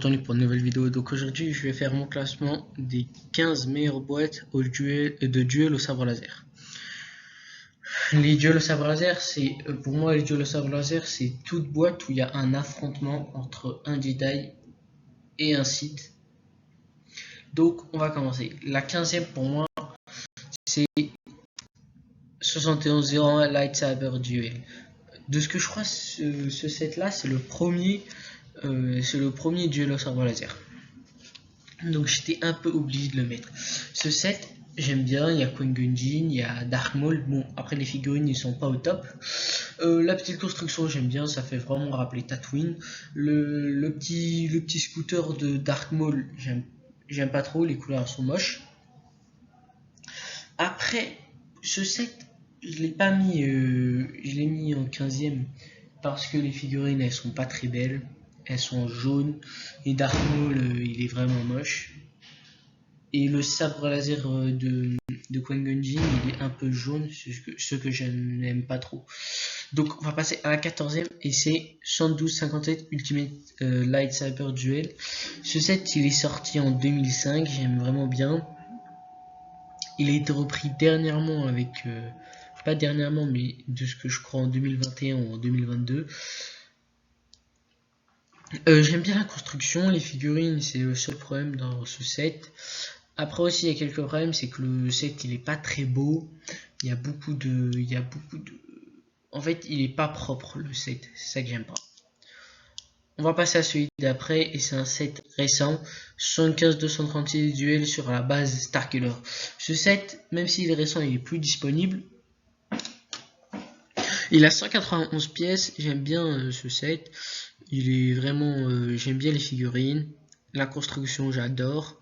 retourné pour une nouvelle vidéo. Donc aujourd'hui, je vais faire mon classement des 15 meilleures boîtes de duel au sabre laser. Les duels au sabre laser, c'est pour moi les duels au sabre laser, c'est toute boîte où il y a un affrontement entre un Jedi et un Sith. Donc on va commencer. La 15e pour moi, c'est 7101 Lightsaber Duel. De ce que je crois, ce set là, c'est le premier duel au sabre laser. Donc j'étais un peu obligé de le mettre. Ce set, j'aime bien, il y a Qui-Gon Jinn, il y a Dark Maul. Bon, après les figurines, ils sont pas au top. La petite construction, j'aime bien, ça fait vraiment rappeler Tatooine. Le petit scooter de Dark Maul, j'aime pas trop, les couleurs sont moches. Après, ce set, je l'ai pas mis, je l'ai mis en 15e parce que les figurines, elles sont pas très belles. Elles sont jaunes et Dark Maul, il est vraiment moche. Et le sabre laser de Qui-Gon Jinn, il est un peu jaune, ce que je n'aime pas trop. Donc on va passer à la 14e et c'est 112-57 Ultimate Lightsaber Duel. Ce set, il est sorti en 2005, j'aime vraiment bien. Il a été repris dernièrement avec, pas dernièrement, mais de ce que je crois en 2021 ou en 2022. J'aime bien la construction, les figurines, c'est le seul problème dans ce set. Après aussi, il y a quelques problèmes, c'est que le set, il est pas très beau. Il y a beaucoup de... En fait, il est pas propre, le set. C'est ça que j'aime pas. On va passer à celui d'après, et c'est un set récent. 75-236 duels sur la base Starkiller. Ce set, même s'il est récent, il est plus disponible. Il a 191 pièces, j'aime bien ce set. Il est vraiment... j'aime bien les figurines. La construction, j'adore.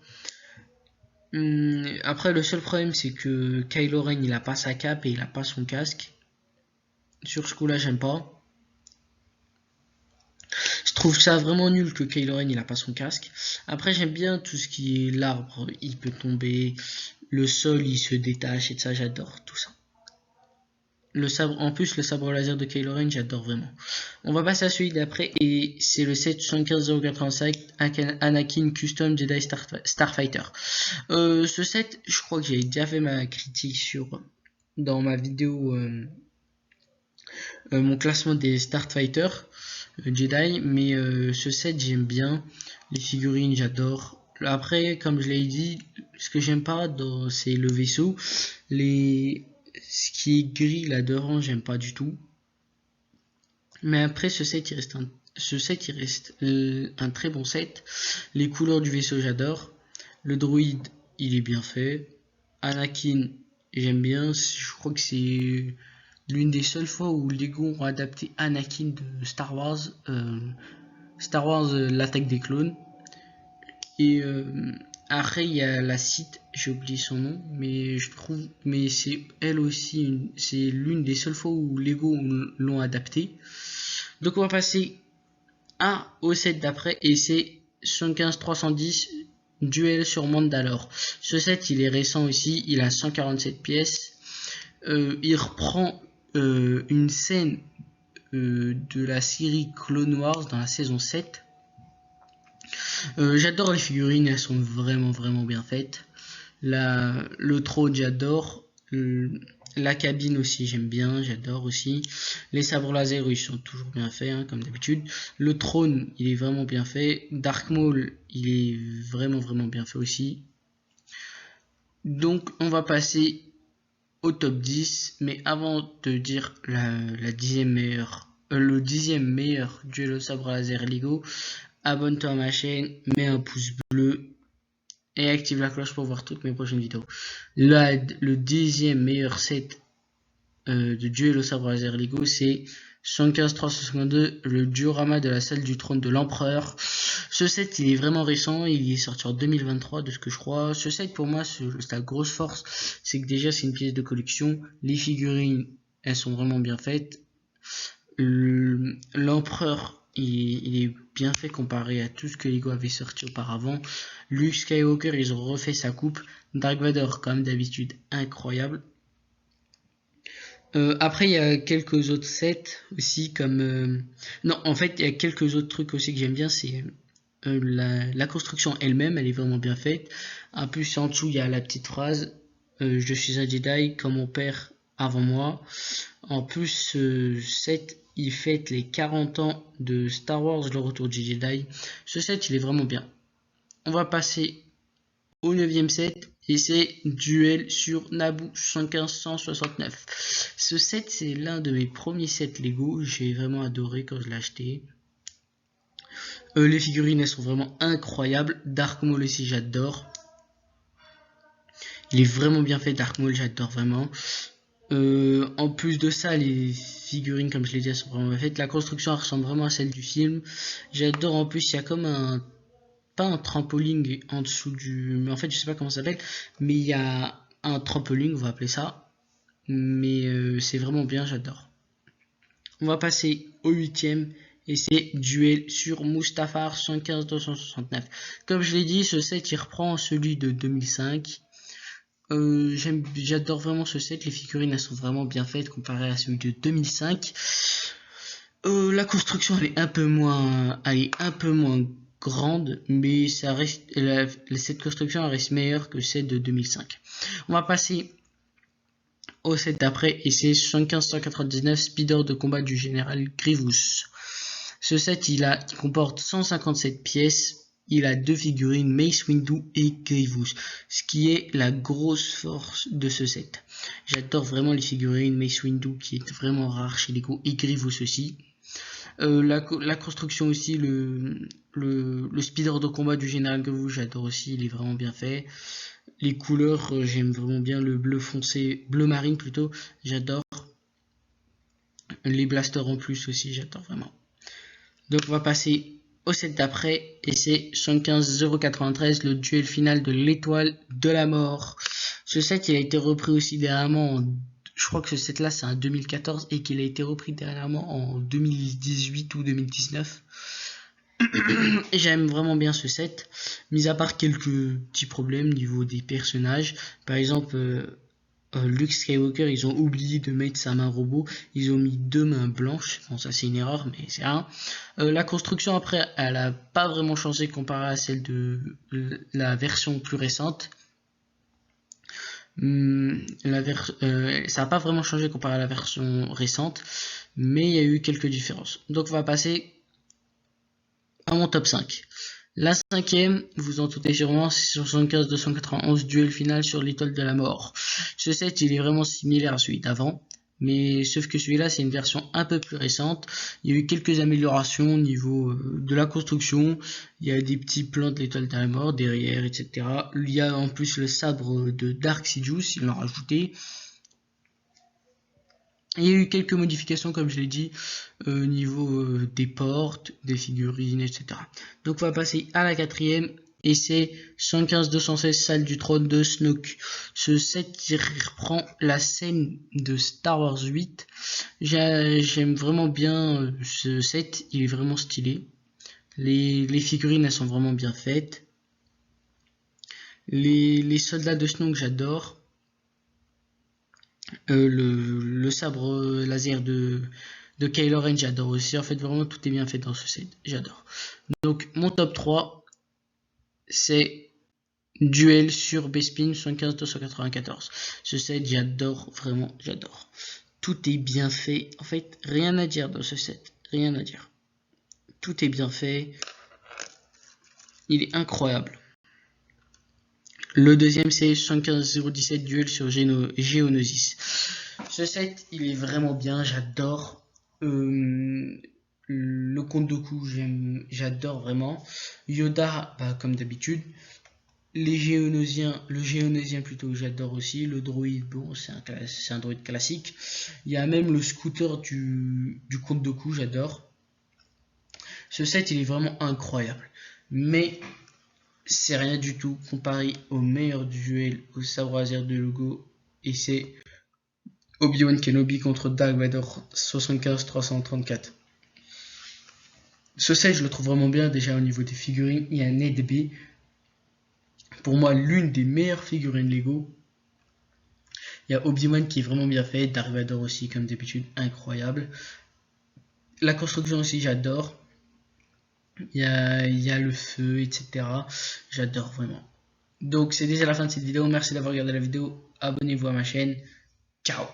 Après, le seul problème, c'est que Kylo Ren, il a pas sa cape et il a pas son casque. Sur ce coup-là, j'aime pas. Je trouve ça vraiment nul que Kylo Ren, il a pas son casque. Après, j'aime bien tout ce qui est l'arbre, il peut tomber, le sol, il se détache et ça, j'adore tout ça. En plus, le sabre laser de Kylo Ren, j'adore vraiment. On va passer à celui d'après et c'est le set 75085 Anakin Custom Jedi Starfighter. Ce set, je crois que j'ai déjà fait ma critique dans ma vidéo mon classement des Starfighter Jedi, mais ce set j'aime bien, les figurines j'adore. Après, comme je l'ai dit, ce que j'aime pas c'est le vaisseau, ce qui est gris là devant, j'aime pas du tout. Mais après, ce set il reste un très bon set. Les couleurs du vaisseau j'adore. Le droïde il est bien fait. Anakin j'aime bien. Je crois que c'est l'une des seules fois où Lego ont adapté Anakin de Star Wars. L'attaque des clones. Et après il y a la Sith, j'ai oublié son nom, mais c'est elle aussi, c'est l'une des seules fois où Lego l'ont adapté. Donc on va passer au set d'après et c'est 75-310 Duel sur Mandalore. Ce set il est récent aussi, il a 147 pièces. Il reprend une scène de la série Clone Wars dans la saison 7. J'adore les figurines, elles sont vraiment bien faites. Le trône j'adore. La cabine aussi j'aime bien, j'adore aussi. Les sabres laser ils sont toujours bien faits comme d'habitude. Le trône il est vraiment bien fait. Dark Maul il est vraiment bien fait aussi. Donc on va passer au top 10, mais avant de dire le 10e meilleur duel au sabre laser Lego, abonne-toi à ma chaîne, mets un pouce bleu et active la cloche pour voir toutes mes prochaines vidéos. Le 10e meilleur set de duel au sabre laser Lego, c'est 75-362, le diorama de la salle du trône de l'empereur. Ce set il est vraiment récent, il est sorti en 2023 de ce que je crois. Ce set pour moi, sa grosse force, c'est que déjà c'est une pièce de collection. Les figurines, elles sont vraiment bien faites. L'empereur, il est bien fait comparé à tout ce que Lego avait sorti auparavant. Luke Skywalker, ils ont refait sa coupe. Dark Vador, comme d'habitude, incroyable. Après il y a quelques autres sets aussi comme non en fait il y a quelques autres trucs aussi que j'aime bien, c'est la construction elle-même, elle est vraiment bien faite. En plus, en dessous, il y a la petite phrase je suis un Jedi comme mon père avant moi. En plus, ce set, il fête les 40 ans de Star Wars, le retour du Jedi. Ce set, il est vraiment bien. On va passer au 9e set, et c'est Duel sur Naboo 75-169. Ce set, c'est l'un de mes premiers sets Lego. J'ai vraiment adoré quand je l'ai acheté. Les figurines, elles sont vraiment incroyables. Dark Maul aussi, j'adore. Il est vraiment bien fait, Dark Maul, j'adore vraiment. En plus de ça, les figurines, comme je l'ai dit, elles sont vraiment bien faites. La construction ressemble vraiment à celle du film. J'adore, en plus, il y a comme un... pas un trampoline en dessous du... mais en fait, je sais pas comment ça s'appelle. Mais il y a un trampoline, on va appeler ça. Mais c'est vraiment bien, j'adore. On va passer au 8e. Et c'est Duel sur Mustafar 115-269. Comme je l'ai dit, ce set il reprend celui de 2005. J'adore vraiment ce set. Les figurines elles sont vraiment bien faites comparé à celui de 2005. La construction elle est un peu moins grande, mais ça reste cette construction elle reste meilleure que celle de 2005. On va passer au set d'après et c'est 75-199 Speeder de combat du général Grievous. Ce set il comporte 157 pièces. Il a 2 figurines, Mace Windu et Grievous, ce qui est la grosse force de ce set. J'adore vraiment les figurines, Mace Windu qui est vraiment rare chez Lego et Grievous aussi. La construction aussi, le speeder de combat du général Grievous, j'adore aussi, il est vraiment bien fait. Les couleurs, j'aime vraiment bien le bleu foncé, bleu marine plutôt, j'adore. Les blasters en plus aussi, j'adore vraiment. Donc on va passer au set d'après et c'est 75-093, le duel final de l'étoile de la mort. Ce set il a été repris aussi dernièrement, je crois que ce set là c'est un 2014 et qu'il a été repris dernièrement en 2018 ou 2019. Et j'aime vraiment bien ce set, mis à part quelques petits problèmes au niveau des personnages. Par exemple, Luke Skywalker, ils ont oublié de mettre sa main robot, ils ont mis 2 mains blanches, bon ça c'est une erreur mais c'est rien. La construction après elle a pas vraiment changé comparé à celle de la version plus récente. Ça a pas vraiment changé comparé à la version récente, mais il y a eu quelques différences. Donc on va passer à mon top 5. La 5e, vous en doutez sûrement, c'est 75-291 duel final sur l'étoile de la mort. Ce set, il est vraiment similaire à celui d'avant, mais sauf que celui-là, c'est une version un peu plus récente. Il y a eu quelques améliorations au niveau de la construction. Il y a des petits plans de l'étoile de la mort derrière, etc. Il y a en plus le sabre de Dark Sidious, ils l'ont rajouté. Il y a eu quelques modifications, comme je l'ai dit, au niveau des portes, des figurines, etc. Donc on va passer à la 4e, et c'est 115-216 salle du trône de Snoke. Ce set qui reprend la scène de Star Wars 8. J'aime vraiment bien ce set, il est vraiment stylé. Les figurines, elles sont vraiment bien faites. Les soldats de Snoke, j'adore. Le sabre laser de Kylo Ren, j'adore aussi. En fait, vraiment, tout est bien fait dans ce set. J'adore. Donc, mon top 3, c'est Duel sur Bespin 75-294. Ce set, j'adore. Vraiment, j'adore. Tout est bien fait. En fait, rien à dire dans ce set. Rien à dire. Tout est bien fait. Il est incroyable. Le deuxième, c'est 75-017 Duel sur Geonosis. Ce set, il est vraiment bien, j'adore. Le Count Dooku, j'adore vraiment. Yoda, bah, comme d'habitude. Le Géonosien plutôt, j'adore aussi. Le droïde, bon, c'est un droïde classique. Il y a même le scooter du Count Dooku, j'adore. Ce set, il est vraiment incroyable. Mais c'est rien du tout comparé au meilleur duel au sabre laser de Logo, et c'est Obi-Wan Kenobi contre Dark Vador 75-334. Ce set, je le trouve vraiment bien. Déjà au niveau des figurines, il y a un Ned B. Pour moi, l'une des meilleures figurines Lego. Il y a Obi-Wan qui est vraiment bien fait. Dark Vador aussi, comme d'habitude, incroyable. La construction aussi, j'adore. il y a le feu, etc. J'adore vraiment. Donc c'est déjà la fin de cette vidéo, merci d'avoir regardé la vidéo, abonnez-vous à ma chaîne, ciao.